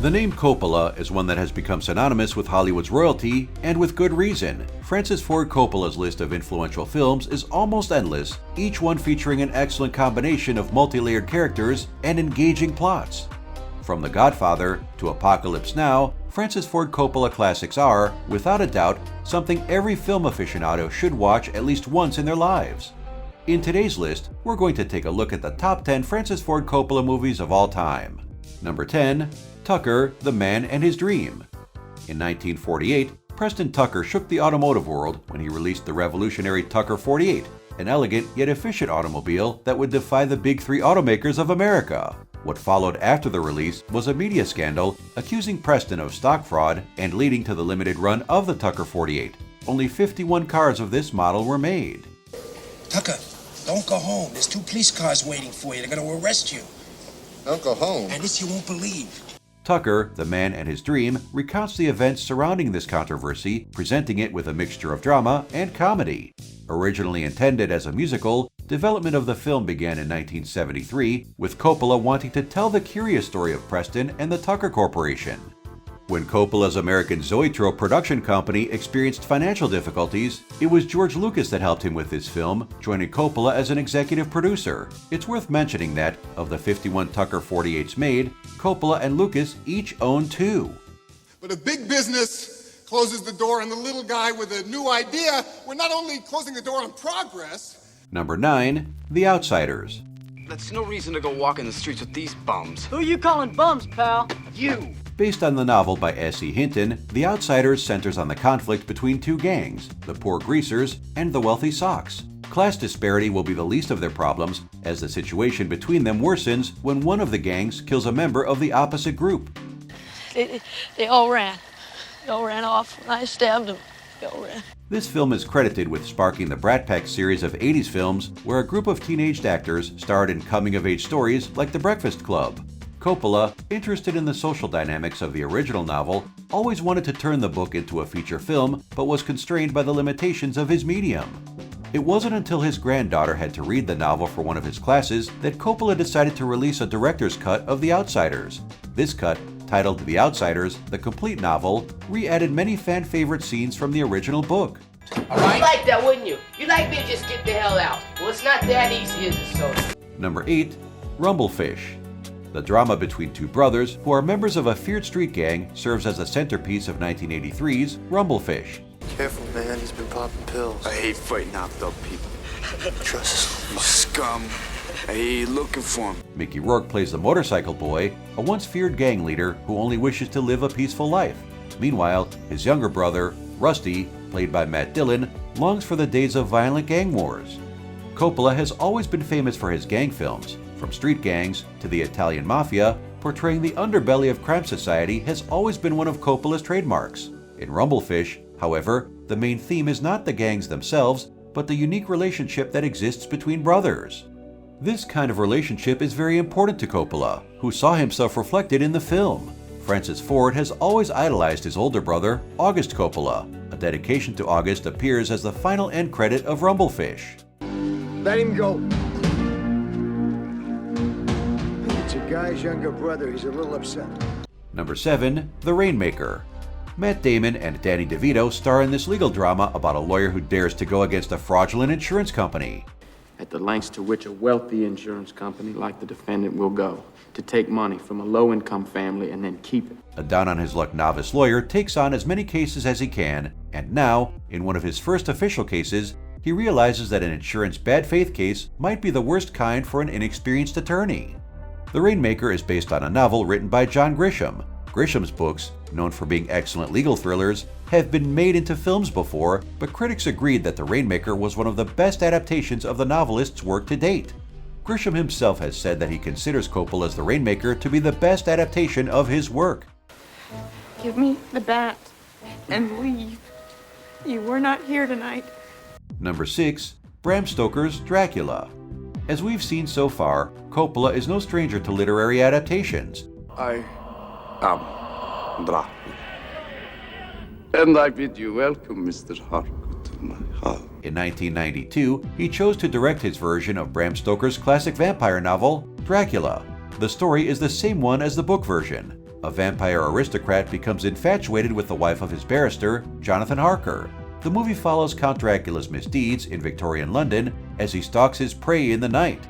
The name Coppola is one that has become synonymous with Hollywood's royalty, and with good reason. Francis Ford Coppola's list of influential films is almost endless, each one featuring an excellent combination of multi-layered characters and engaging plots. From The Godfather to Apocalypse Now, Francis Ford Coppola classics are, without a doubt, something every film aficionado should watch at least once in their lives. In today's list, we're going to take a look at the top 10 Francis Ford Coppola movies of all time. Number 10. Tucker, the Man and His Dream. In 1948, Preston Tucker shook the automotive world when he released the revolutionary Tucker 48, an elegant yet efficient automobile that would defy the big three automakers of America. What followed after the release was a media scandal accusing Preston of stock fraud and leading to the limited run of the Tucker 48. Only 51 cars of this model were made. Tucker, don't go home. There's 2 police cars waiting for you. They're going to arrest you. Don't go home. And this you won't believe. Tucker, the Man and His Dream, recounts the events surrounding this controversy, presenting it with a mixture of drama and comedy. Originally intended as a musical, development of the film began in 1973, with Coppola wanting to tell the curious story of Preston and the Tucker Corporation. When Coppola's American Zoetrope production company experienced financial difficulties, it was George Lucas that helped him with this film, joining Coppola as an executive producer. It's worth mentioning that, of the 51 Tucker 48s made, Coppola and Lucas each own 2. But if big business closes the door on the little guy with a new idea, we're not only closing the door on progress. Number 9. The Outsiders. That's no reason to go walking the streets with these bums. Who you calling bums, pal? You! Based on the novel by S.E. Hinton, The Outsiders centers on the conflict between 2 gangs, the Poor Greasers and the Wealthy Sox. Class disparity will be the least of their problems, as the situation between them worsens when one of the gangs kills a member of the opposite group. They all ran. They all ran off. I stabbed them. They all ran. This film is credited with sparking the Brat Pack series of 80s films, where a group of teenaged actors starred in coming-of-age stories like The Breakfast Club. Coppola, interested in the social dynamics of the original novel, always wanted to turn the book into a feature film, but was constrained by the limitations of his medium. It wasn't until his granddaughter had to read the novel for one of his classes that Coppola decided to release a director's cut of The Outsiders. This cut, titled The Outsiders, the complete novel, re-added many fan-favorite scenes from the original book. All right. You'd like that, wouldn't you? You'd like me to just get the hell out. Well, it's not that easy, is it, so? Number 8. Rumblefish. The drama between 2 brothers who are members of a feared street gang serves as the centerpiece of 1983's Rumblefish. Careful, man. He's been popping pills. I hate fighting out dog people. Trust You scum. I hate looking for him. Mickey Rourke plays the motorcycle boy, a once feared gang leader who only wishes to live a peaceful life. Meanwhile, his younger brother, Rusty, played by Matt Dillon, longs for the days of violent gang wars. Coppola has always been famous for his gang films. From street gangs to the Italian mafia, portraying the underbelly of crime society has always been one of Coppola's trademarks. In Rumblefish, however, the main theme is not the gangs themselves, but the unique relationship that exists between brothers. This kind of relationship is very important to Coppola, who saw himself reflected in the film. Francis Ford has always idolized his older brother, August Coppola. A dedication to August appears as the final end credit of Rumblefish. Let him go. It's a guy's younger brother. He's a little upset. Number 7. The Rainmaker. Matt Damon and Danny DeVito star in this legal drama about a lawyer who dares to go against a fraudulent insurance company. At the lengths to which a wealthy insurance company like the defendant will go to take money from a low-income family and then keep it. A down-on-his-luck novice lawyer takes on as many cases as he can, and now, in one of his first official cases, he realizes that an insurance bad faith case might be the worst kind for an inexperienced attorney. The Rainmaker is based on a novel written by John Grisham. Grisham's books, known for being excellent legal thrillers, have been made into films before, but critics agreed that The Rainmaker was one of the best adaptations of the novelist's work to date. Grisham himself has said that he considers Coppola's The Rainmaker to be the best adaptation of his work. Give me the bat and leave. You were not here tonight. Number 6. Bram Stoker's Dracula. As we've seen so far, Coppola is no stranger to literary adaptations. I am Dracula. And I bid you welcome, Mr. Harcourt, to my house. In 1992, he chose to direct his version of Bram Stoker's classic vampire novel, Dracula. The story is the same one as the book version. A vampire aristocrat becomes infatuated with the wife of his barrister, Jonathan Harker. The movie follows Count Dracula's misdeeds in Victorian London as he stalks his prey in the night.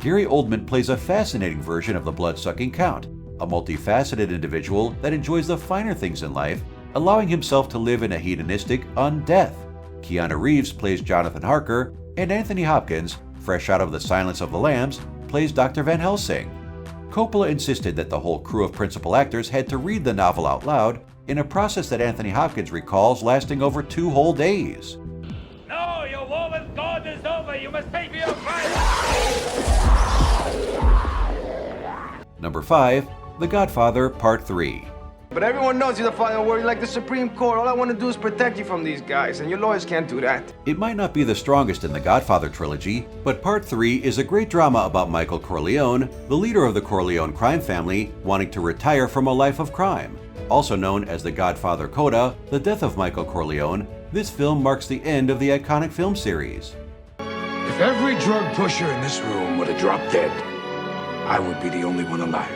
Gary Oldman plays a fascinating version of the blood-sucking Count, a multifaceted individual that enjoys the finer things in life, allowing himself to live in a hedonistic undeath. Keanu Reeves plays Jonathan Harker, and Anthony Hopkins, fresh out of The Silence of the Lambs, plays Dr. Van Helsing. Coppola insisted that the whole crew of principal actors had to read the novel out loud, in a process that Anthony Hopkins recalls lasting over 2 whole days. No, your woman's God is over. You must pay for your crime. Number 5. The Godfather Part 3. But everyone knows you're the final word. You're like the Supreme Court. All I want to do is protect you from these guys, and your lawyers can't do that. It might not be the strongest in the Godfather trilogy, but Part 3 is a great drama about Michael Corleone, the leader of the Corleone crime family, wanting to retire from a life of crime. Also known as the Godfather Coda, The Death of Michael Corleone, this film marks the end of the iconic film series. If every drug pusher in this room would have dropped dead, I would be the only one alive.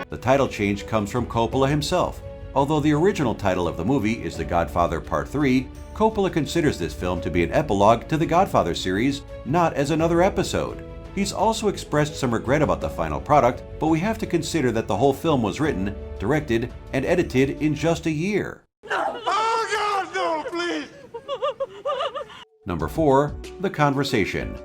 The title change comes from Coppola himself. Although the original title of the movie is The Godfather Part 3, Coppola considers this film to be an epilogue to the Godfather series, not as another episode. He's also expressed some regret about the final product, but we have to consider that the whole film was written, directed, and edited in just a year. Oh, God, no, please! Number 4. The Conversation.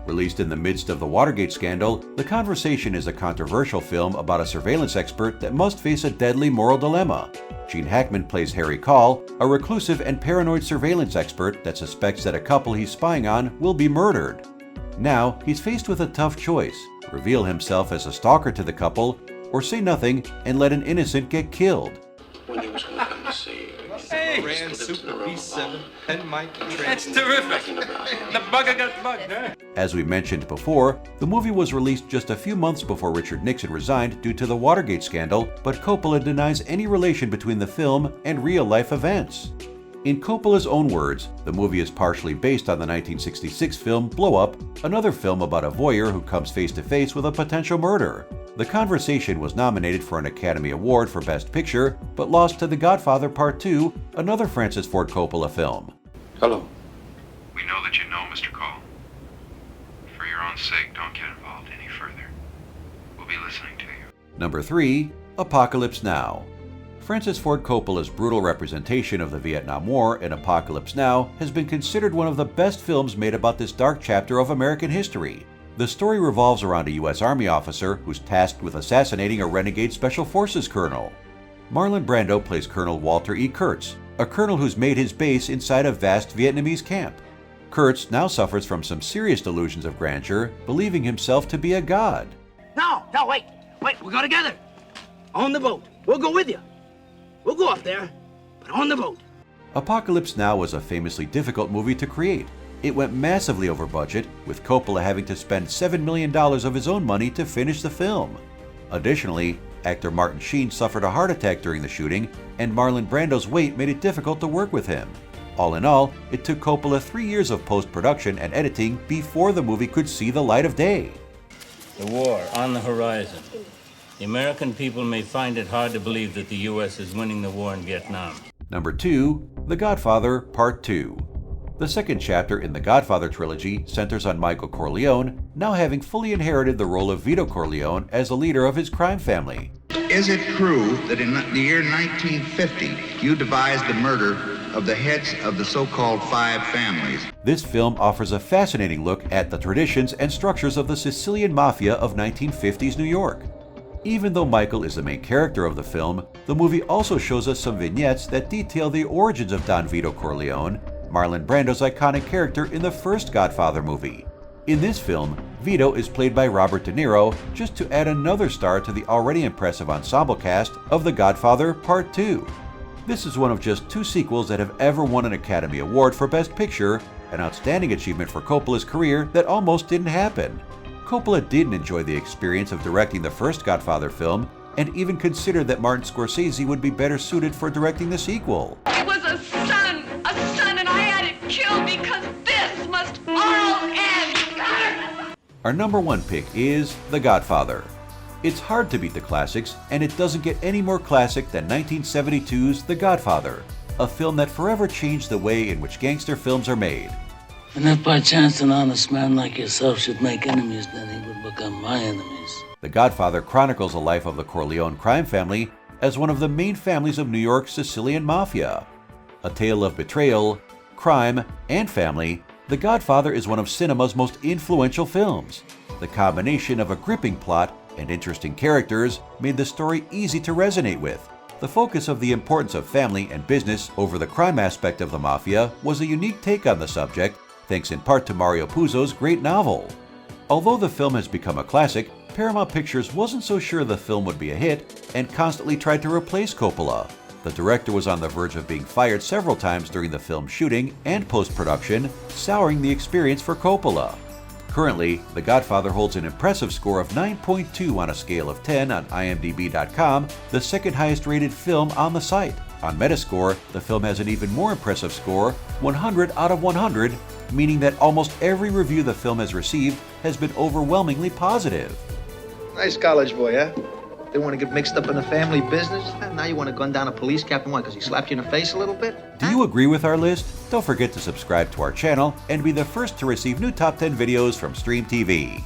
Released in the midst of the Watergate scandal, The Conversation is a controversial film about a surveillance expert that must face a deadly moral dilemma. Gene Hackman plays Harry Call, a reclusive and paranoid surveillance expert that suspects that a couple he's spying on will be murdered. Now, he's faced with a tough choice: reveal himself as a stalker to the couple, or say nothing and let an innocent get killed. When he was going to come to see you. Hey, Grand Super B7, Pen Mike, and That's terrific. The bugger got bugged, huh? As we mentioned before, the movie was released just a few months before Richard Nixon resigned due to the Watergate scandal, but Coppola denies any relation between the film and real-life events. In Coppola's own words, the movie is partially based on the 1966 film Blow Up, another film about a voyeur who comes face-to-face with a potential murder. The Conversation was nominated for an Academy Award for Best Picture, but lost to The Godfather Part 2, another Francis Ford Coppola film. Hello. We know that you know, Mr. Cole. For your own sake, don't get involved any further. We'll be listening to you. Number 3. Apocalypse Now. Francis Ford Coppola's brutal representation of the Vietnam War in Apocalypse Now has been considered one of the best films made about this dark chapter of American history. The story revolves around a U.S. Army officer who's tasked with assassinating a renegade Special Forces colonel. Marlon Brando plays Colonel Walter E. Kurtz, a colonel who's made his base inside a vast Vietnamese camp. Kurtz now suffers from some serious delusions of grandeur, believing himself to be a god. No, wait, we'll go together. On the boat. We'll go with you. We'll go up there, but on the boat. Apocalypse Now was a famously difficult movie to create. It went massively over budget, with Coppola having to spend $7 million of his own money to finish the film. Additionally, actor Martin Sheen suffered a heart attack during the shooting, and Marlon Brando's weight made it difficult to work with him. All in all, it took Coppola 3 years of post-production and editing before the movie could see the light of day. The war on the horizon. The American people may find it hard to believe that the U.S. is winning the war in Vietnam. Number 2. The Godfather Part 2. The second chapter in the Godfather trilogy centers on Michael Corleone, now having fully inherited the role of Vito Corleone as the leader of his crime family. Is it true that in the year 1950 you devised the murder of the heads of the so-called 5 families? This film offers a fascinating look at the traditions and structures of the Sicilian Mafia of 1950s New York. Even though Michael is the main character of the film, the movie also shows us some vignettes that detail the origins of Don Vito Corleone, Marlon Brando's iconic character in the first Godfather movie. In this film, Vito is played by Robert De Niro, just to add another star to the already impressive ensemble cast of The Godfather Part 2. This is one of just 2 sequels that have ever won an Academy Award for Best Picture, an outstanding achievement for Coppola's career that almost didn't happen. Coppola didn't enjoy the experience of directing the first Godfather film, and even considered that Martin Scorsese would be better suited for directing the sequel. It was a son, and I had it killed because this must all end. Our number 1 pick is The Godfather. It's hard to beat the classics, and it doesn't get any more classic than 1972's The Godfather, a film that forever changed the way in which gangster films are made. And if by chance an honest man like yourself should make enemies, then he would become my enemies. The Godfather chronicles the life of the Corleone crime family as one of the main families of New York's Sicilian mafia. A tale of betrayal, crime, and family, The Godfather is one of cinema's most influential films. The combination of a gripping plot and interesting characters made the story easy to resonate with. The focus of the importance of family and business over the crime aspect of the mafia was a unique take on the subject, thanks in part to Mario Puzo's great novel. Although the film has become a classic, Paramount Pictures wasn't so sure the film would be a hit and constantly tried to replace Coppola. The director was on the verge of being fired several times during the film's shooting and post-production, souring the experience for Coppola. Currently, The Godfather holds an impressive score of 9.2 on a scale of 10 on IMDb.com, the second highest rated film on the site. On Metascore, the film has an even more impressive score, 100 out of 100, meaning that almost every review the film has received has been overwhelmingly positive. Nice college boy, huh? They want to get mixed up in the family business? Now you want to gun down a police captain, why, because he slapped you in the face a little bit? Do you agree with our list? Don't forget to subscribe to our channel and be the first to receive new Top 10 videos from Stream TV.